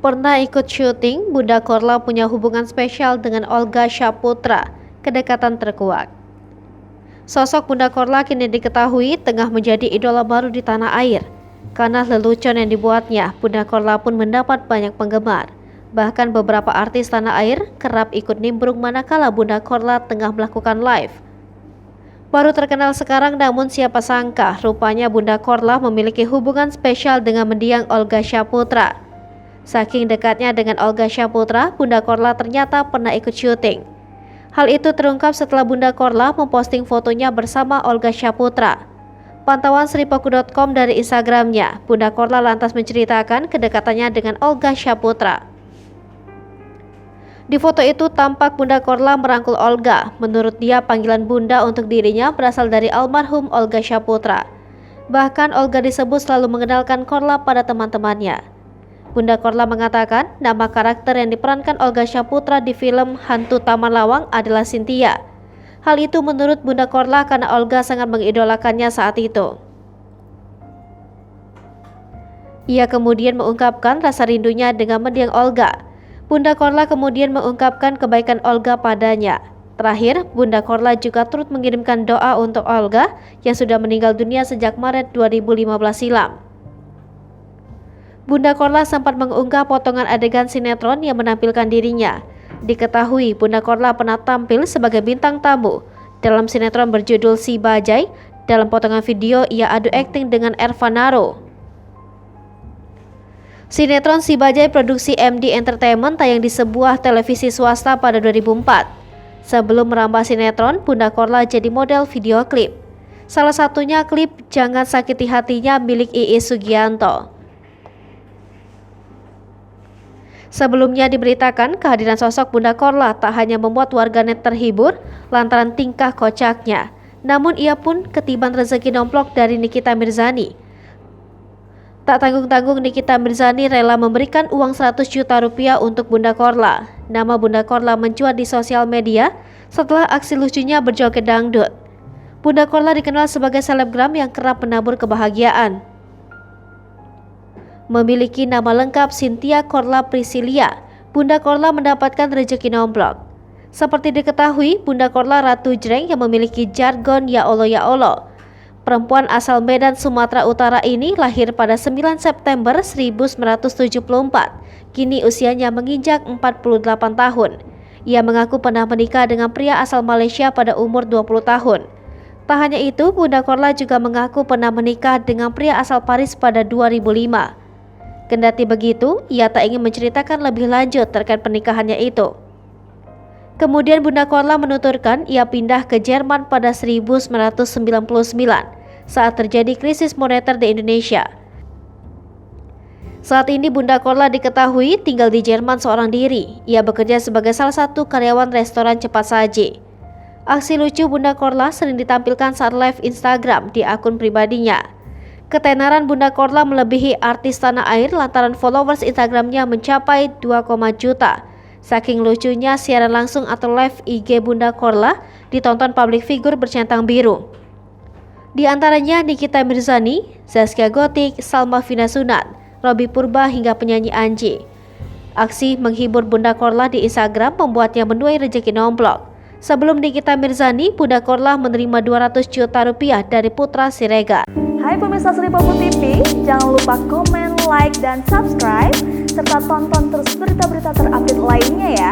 Pernah ikut syuting, Bunda Korla punya hubungan spesial dengan Olga Syaputra, kedekatan terkuak. Sosok Bunda Korla kini diketahui tengah menjadi idola baru di tanah air. Karena lelucon yang dibuatnya, Bunda Korla pun mendapat banyak penggemar. Bahkan beberapa artis tanah air kerap ikut nimbrung manakala Bunda Korla tengah melakukan live. Baru terkenal sekarang, namun siapa sangka rupanya Bunda Korla memiliki hubungan spesial dengan mendiang Olga Syaputra. Saking dekatnya dengan Olga Syaputra, Bunda Korla ternyata pernah ikut syuting. Hal itu terungkap setelah Bunda Korla memposting fotonya bersama Olga Syaputra. Pantauan sripoku.com dari Instagramnya, Bunda Korla lantas menceritakan kedekatannya dengan Olga Syaputra. Di foto itu tampak Bunda Korla merangkul Olga. Menurut dia, panggilan Bunda untuk dirinya berasal dari almarhum Olga Syaputra. Bahkan Olga disebut selalu mengenalkan Korla pada teman-temannya. Bunda Korla mengatakan nama karakter yang diperankan Olga Syaputra di film Hantu Taman Lawang adalah Cynthia. Hal itu menurut Bunda Korla karena Olga sangat mengidolakannya saat itu. Ia kemudian mengungkapkan rasa rindunya dengan mendiang Olga. Bunda Korla kemudian mengungkapkan kebaikan Olga padanya. Terakhir, Bunda Korla juga turut mengirimkan doa untuk Olga yang sudah meninggal dunia sejak Maret 2015 silam. Bunda Korla sempat mengunggah potongan adegan sinetron yang menampilkan dirinya. Diketahui Bunda Korla pernah tampil sebagai bintang tamu dalam sinetron berjudul Si Bajai. Dalam potongan video ia adu akting dengan Ervanaro. Sinetron Si Bajai produksi MD Entertainment tayang di sebuah televisi swasta pada 2004. Sebelum merambah sinetron, Bunda Korla jadi model video klip. Salah satunya klip Jangan Sakiti Hatinya milik Iis Sugianto. Sebelumnya diberitakan kehadiran sosok Bunda Korla tak hanya membuat warganet terhibur lantaran tingkah kocaknya, namun ia pun ketiban rezeki nomplok dari Nikita Mirzani. Tak tanggung-tanggung Nikita Mirzani rela memberikan uang 100 juta rupiah untuk Bunda Korla. Nama Bunda Korla mencuat di sosial media setelah aksi lucunya berjoget dangdut. Bunda Korla dikenal sebagai selebgram yang kerap menabur kebahagiaan. Memiliki nama lengkap Cynthia Korla Priscilia, Bunda Korla mendapatkan rezeki nomplok. Seperti diketahui, Bunda Korla Ratu Jreng yang memiliki jargon Ya Allah Ya Allah. Perempuan asal Medan, Sumatera Utara ini lahir pada 9 September 1974. Kini usianya menginjak 48 tahun. Ia mengaku pernah menikah dengan pria asal Malaysia pada umur 20 tahun. Tak hanya itu, Bunda Korla juga mengaku pernah menikah dengan pria asal Paris pada 2005. Kendati begitu, ia tak ingin menceritakan lebih lanjut terkait pernikahannya itu. Kemudian Bunda Korla menuturkan ia pindah ke Jerman pada 1999 saat terjadi krisis moneter di Indonesia. Saat ini Bunda Korla diketahui tinggal di Jerman seorang diri. Ia bekerja sebagai salah satu karyawan restoran cepat saji. Aksi lucu Bunda Korla sering ditampilkan saat live Instagram di akun pribadinya. Ketenaran Bunda Korla melebihi artis tanah air lantaran followers Instagramnya mencapai 2, juta. Saking lucunya siaran langsung atau live IG Bunda Korla ditonton publik figur bercentang biru. Di antaranya Nikita Mirzani, Zaskia Gotik, Salma Vina Sunat, Robby Purba hingga penyanyi Anji. Aksi menghibur Bunda Korla di Instagram membuatnya menuai rezeki nomplok. Sebelum Nikita Mirzani, Bunda Korla menerima 200 juta rupiah dari putra Siregar. Hai pemirsa Sripoku TV, jangan lupa komen, like, dan subscribe, serta tonton terus berita-berita terupdate lainnya ya.